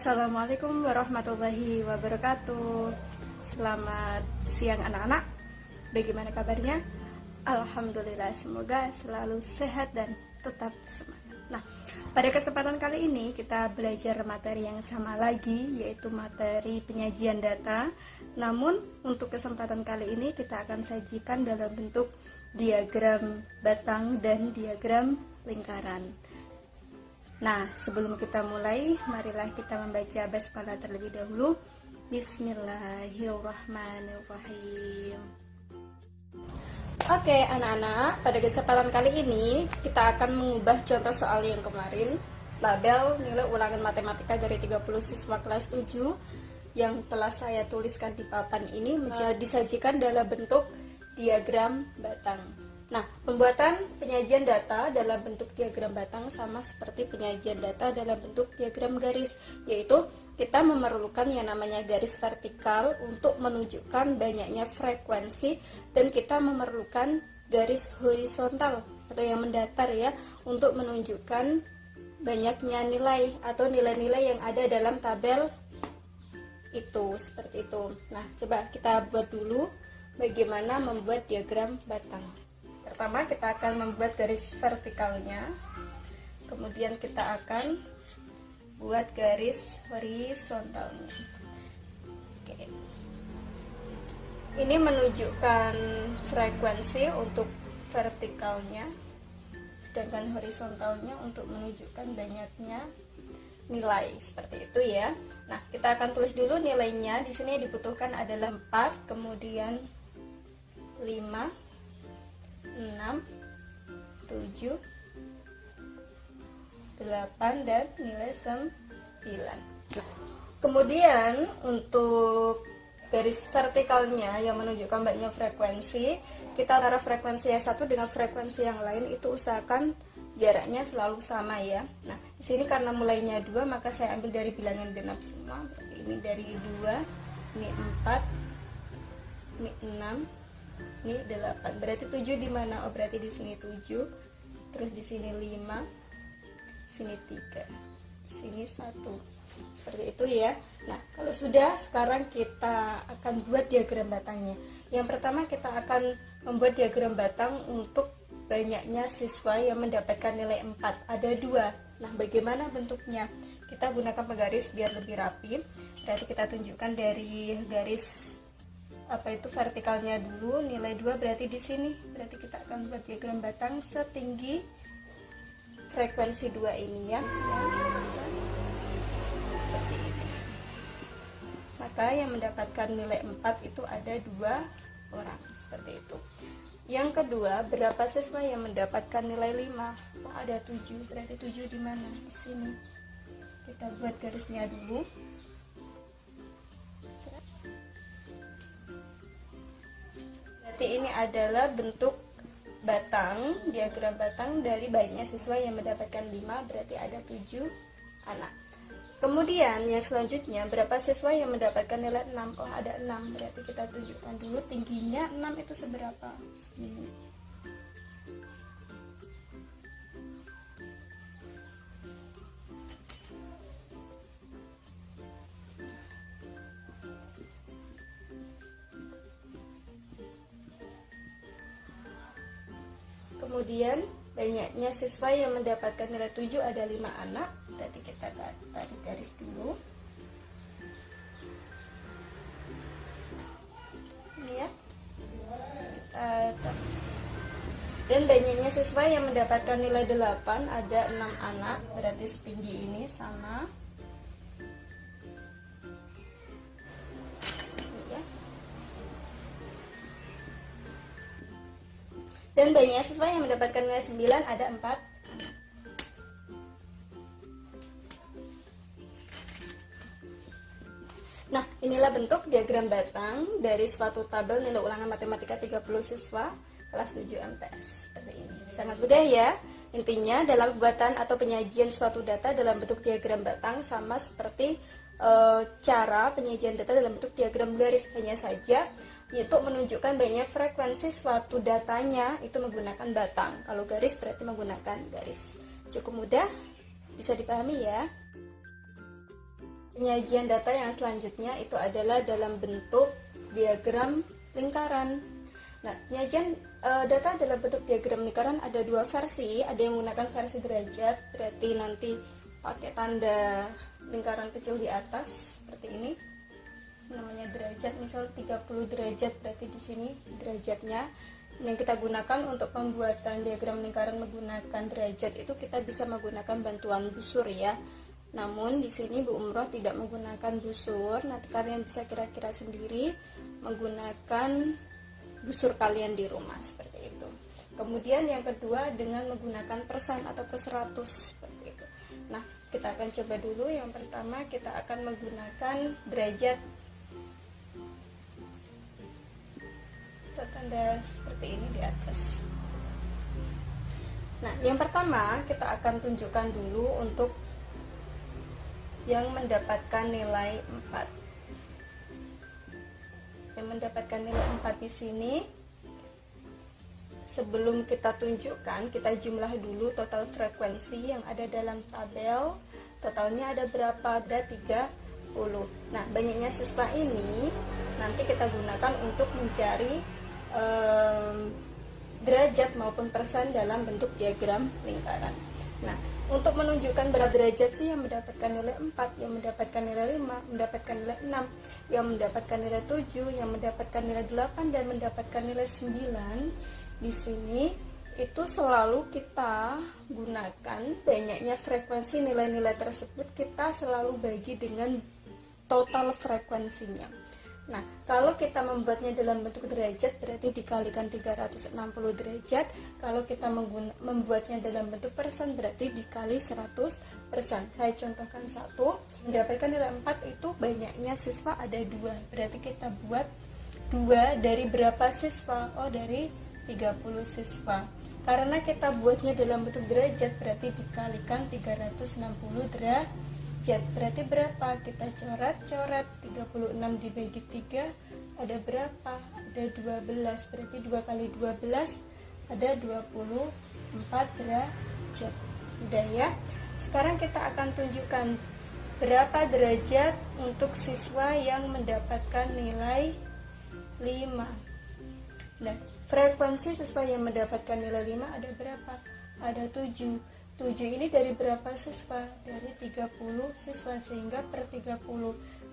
Assalamualaikum warahmatullahi wabarakatuh. Selamat siang anak-anak. Bagaimana kabarnya? Alhamdulillah, semoga selalu sehat dan tetap semangat. Nah, pada kesempatan kali ini kita belajar materi yang sama lagi, yaitu materi penyajian data. Namun untuk kesempatan kali ini kita akan sajikan dalam bentuk diagram batang dan diagram lingkaran. Nah, sebelum kita mulai, marilah kita membaca basmalah terlebih dahulu. Bismillahirrahmanirrahim. Oke, anak-anak, pada kesempatan kali ini kita akan mengubah contoh soal yang kemarin, label nilai ulangan matematika dari 30 siswa kelas 7 yang telah saya tuliskan di papan ini disajikan dalam bentuk diagram batang. Nah, pembuatan penyajian data dalam bentuk diagram batang sama seperti penyajian data dalam bentuk diagram garis, yaitu kita memerlukan yang namanya garis vertikal untuk menunjukkan banyaknya frekuensi, dan kita memerlukan garis horizontal atau yang mendatar ya untuk menunjukkan banyaknya nilai atau nilai-nilai yang ada dalam tabel itu, seperti itu. Nah, coba kita buat dulu bagaimana membuat diagram batang. Pertama kita akan membuat garis vertikalnya, kemudian kita akan buat garis horizontalnya. Oke. Ini menunjukkan frekuensi untuk vertikalnya, sedangkan horizontalnya untuk menunjukkan banyaknya nilai, seperti itu ya. Nah, kita akan tulis dulu nilainya. Di sini dibutuhkan adalah 4, kemudian 5, 6, 7, 8, dan nilai 9. Kemudian untuk garis vertikalnya yang menunjukkan banyak frekuensi, kita antara frekuensi yang satu dengan frekuensi yang lain itu usahakan jaraknya selalu sama ya. Nah, di sini karena mulainya 2, maka saya ambil dari bilangan genap semua. Berarti ini dari 2, ini 4, ini 6, ini 8. Berarti 7 di mana? Oh, berarti di sini 7. Terus di sini 5, sini 3, sini 1. Seperti itu ya. Nah, kalau sudah, sekarang kita akan buat diagram batangnya. Yang pertama kita akan membuat diagram batang untuk banyaknya siswa yang mendapatkan nilai 4. Ada 2. Nah, bagaimana bentuknya? Kita gunakan penggaris biar lebih rapi. Berarti kita tunjukkan dari garis vertikalnya dulu, nilai 2 berarti di sini. Berarti kita akan buat diagram batang setinggi frekuensi 2 ini ya. Seperti ini. Maka yang mendapatkan nilai 4 itu ada 2 orang, seperti itu. Yang kedua, berapa siswa yang mendapatkan nilai 5? Oh, ada 7. Berarti 7 di mana? Di sini. Kita buat garisnya dulu. Berarti ini adalah bentuk batang, diagram batang dari banyaknya siswa yang mendapatkan 5, berarti ada 7 anak. Kemudian yang selanjutnya, berapa siswa yang mendapatkan nilai 6? Oh, ada 6. Berarti kita tunjukkan dulu tingginya 6 itu seberapa? Segini. Kemudian banyaknya siswa yang mendapatkan nilai 7 ada 5 anak. Berarti kita tarik garis dulu. Ini ya. Dan banyaknya siswa yang mendapatkan nilai 8 ada 6 anak. Berarti setinggi ini sama. Dan banyaknya siswa yang mendapatkan nilai 9 ada 4 anak. Nah, inilah bentuk diagram batang dari suatu tabel nilai ulangan matematika 30 siswa kelas 7 MTS. Seperti ini. Sangat mudah ya. Intinya dalam pembuatan atau penyajian suatu data dalam bentuk diagram batang sama seperti cara penyajian data dalam bentuk diagram garis, hanya saja yaitu menunjukkan banyak frekuensi suatu datanya itu menggunakan batang. Kalau garis berarti menggunakan garis. Cukup mudah, bisa dipahami ya. penyajian data yang selanjutnya itu adalah dalam bentuk diagram lingkaran. Nah, penyajian data dalam bentuk diagram lingkaran ada dua versi. Ada yang menggunakan versi derajat, berarti nanti pakai tanda lingkaran kecil di atas seperti ini. Namanya derajat, misal 30 derajat, berarti di sini derajatnya. Yang kita gunakan untuk pembuatan diagram lingkaran menggunakan derajat itu kita bisa menggunakan bantuan busur ya. Namun di sini Bu Umroh tidak menggunakan busur. Nanti kalian bisa kira-kira sendiri menggunakan busur kalian di rumah seperti itu. Kemudian yang kedua dengan menggunakan persen atau per 100 seperti itu. Nah, kita akan coba dulu. Yang pertama kita akan menggunakan derajat. Tanda seperti ini di atas. Nah, yang pertama kita akan tunjukkan dulu untuk yang mendapatkan nilai 4. Yang mendapatkan nilai 4 di sini, sebelum kita tunjukkan, kita jumlah dulu total frekuensi yang ada dalam tabel. Totalnya ada berapa? Ada 30. Nah, banyaknya siswa ini nanti kita gunakan untuk mencari derajat maupun persen dalam bentuk diagram lingkaran. Nah, untuk menunjukkan berapa derajat sih yang mendapatkan nilai 4, yang mendapatkan nilai 5, mendapatkan nilai 6, yang mendapatkan nilai 7, yang mendapatkan nilai 8, dan mendapatkan nilai 9, di sini itu selalu kita gunakan banyaknya frekuensi nilai-nilai tersebut, kita selalu bagi dengan total frekuensinya. Nah, kalau kita membuatnya dalam bentuk derajat berarti dikalikan 360 derajat. Kalau kita membuatnya dalam bentuk persen berarti dikali 100%. Saya contohkan satu. Mendapatkan nilai 4 itu banyaknya siswa ada 2. Berarti kita buat 2 dari berapa siswa? Oh, dari 30 siswa. Karena kita buatnya dalam bentuk derajat berarti dikalikan 360 derajat. Berarti berapa? Kita coret-coret 36 dibagi 3 ada berapa? Ada 12. Berarti 2 kali 12 ada 24 derajat. Udah ya. Sekarang kita akan tunjukkan berapa derajat untuk siswa yang mendapatkan nilai 5. Nah, frekuensi siswa yang mendapatkan nilai 5 ada berapa? Ada 7. 7 ini dari berapa siswa? Dari 30 siswa, sehingga per 30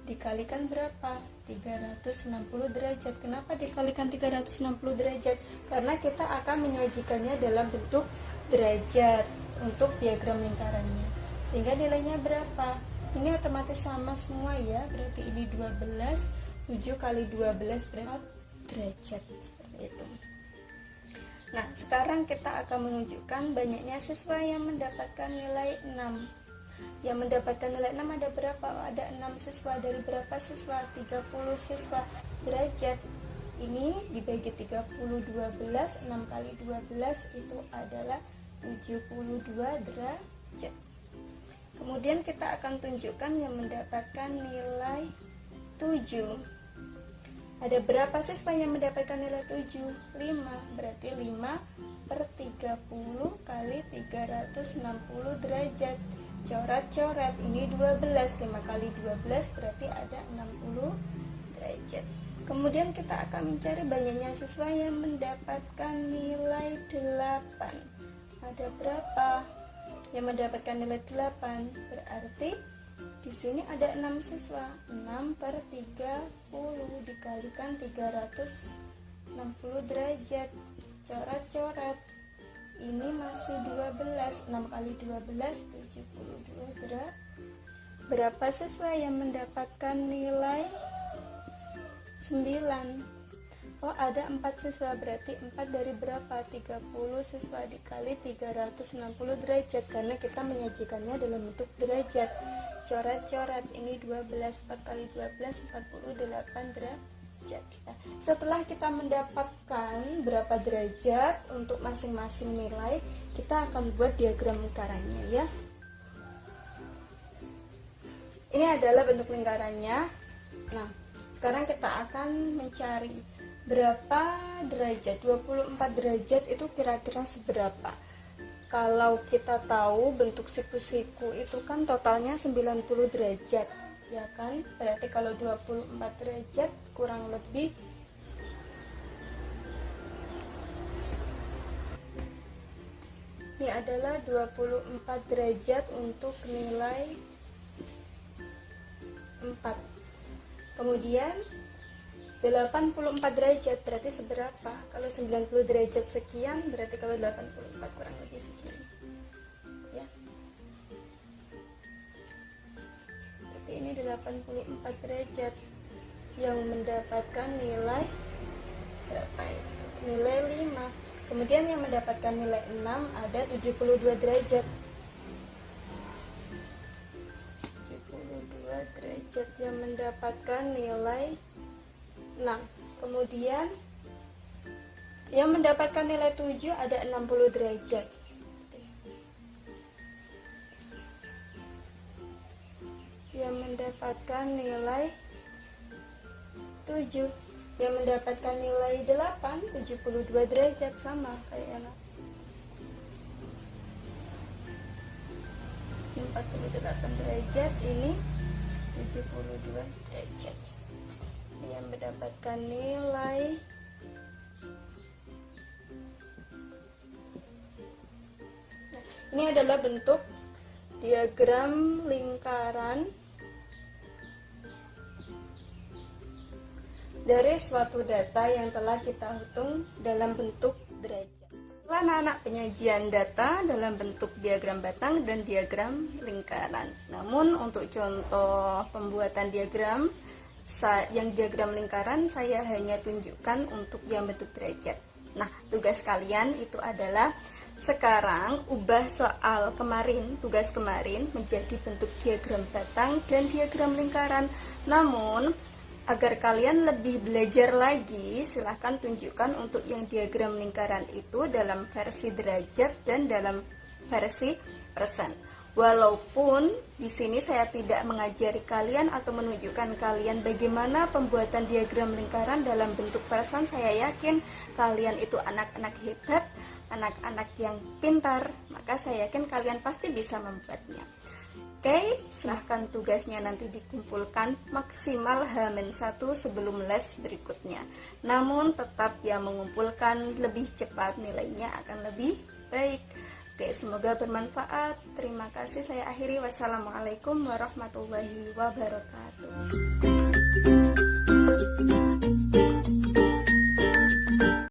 dikalikan berapa? 360 derajat. Kenapa dikalikan 360 derajat? Karena kita akan menyajikannya dalam bentuk derajat untuk diagram lingkarannya. Sehingga nilainya berapa? Ini otomatis sama semua ya, berarti ini 12, 7 kali 12 berapa? Derajat, seperti itu. Nah, sekarang kita akan menunjukkan banyaknya siswa yang mendapatkan nilai 6. Yang mendapatkan nilai 6 ada berapa? Ada 6 siswa. Dari berapa siswa? 30 siswa. Derajat ini dibagi 30, 12, 6 kali 12 itu adalah 72 derajat. Kemudian kita akan tunjukkan yang mendapatkan nilai 7. Ada berapa siswa yang mendapatkan nilai 7? 5. Berarti 5 per 30 kali 360 derajat. Coret-coret, ini 12. 5 kali 12 berarti ada 60 derajat. Kemudian kita akan mencari banyaknya siswa yang mendapatkan nilai 8. Ada berapa yang mendapatkan nilai 8? Berarti di sini ada 6 siswa. 6 per 30 dikalikan 360 derajat. Coret-coret. Ini masih 12. 6 kali 12 72 derajat. Berapa siswa yang mendapatkan nilai 9? Oh, ada 4 siswa, berarti 4 dari berapa? 30 siswa dikali 360 derajat, karena kita menyajikannya dalam bentuk derajat. Coret-coret, ini 12, 4 kali 12, 48 derajat. Setelah kita mendapatkan berapa derajat untuk masing-masing nilai, kita akan buat diagram lingkarannya ya. Ini adalah bentuk lingkarannya. Nah, sekarang kita akan mencari berapa derajat. 24 derajat itu kira-kira seberapa? Kalau kita tahu bentuk siku-siku itu kan totalnya 90 derajat. ya kan? Berarti kalau 24 derajat kurang lebih ini adalah 24 derajat untuk nilai 4. Kemudian 84 derajat berarti seberapa? Kalau 90 derajat sekian, berarti kalau 84 kurang lebih sekian. Ya. Berarti ini 84 derajat yang mendapatkan nilai berapa itu? Nilai 5. Kemudian yang mendapatkan nilai 6 ada 72 derajat. 72 derajat yang mendapatkan nilai 6. Kemudian yang mendapatkan nilai 7 ada 60 derajat. Yang mendapatkan nilai 7. Yang mendapatkan nilai 8 72 derajat, sama kayak anak 48 derajat, ini 72 derajat. Yang mendapatkan nilai ini adalah bentuk diagram lingkaran dari suatu data yang telah kita hitung dalam bentuk derajat. Anak-anak penyajian data dalam bentuk diagram batang dan diagram lingkaran. Namun untuk contoh pembuatan diagram yang diagram lingkaran saya hanya tunjukkan untuk yang bentuk derajat. Nah, tugas kalian itu adalah sekarang ubah soal kemarin, tugas kemarin menjadi bentuk diagram batang dan diagram lingkaran. Namun agar kalian lebih belajar lagi, silahkan tunjukkan untuk yang diagram lingkaran itu dalam versi derajat dan dalam versi persen. Walaupun di sini saya tidak mengajari kalian atau menunjukkan kalian bagaimana pembuatan diagram lingkaran dalam bentuk persen, saya yakin kalian itu anak-anak hebat, anak-anak yang pintar, maka saya yakin kalian pasti bisa membuatnya. Oke, silahkan tugasnya nanti dikumpulkan maksimal H-1 sebelum les berikutnya. Namun tetap yang mengumpulkan lebih cepat nilainya akan lebih baik. Oke, semoga bermanfaat. Terima kasih, saya akhiri. Wassalamualaikum warahmatullahi wabarakatuh.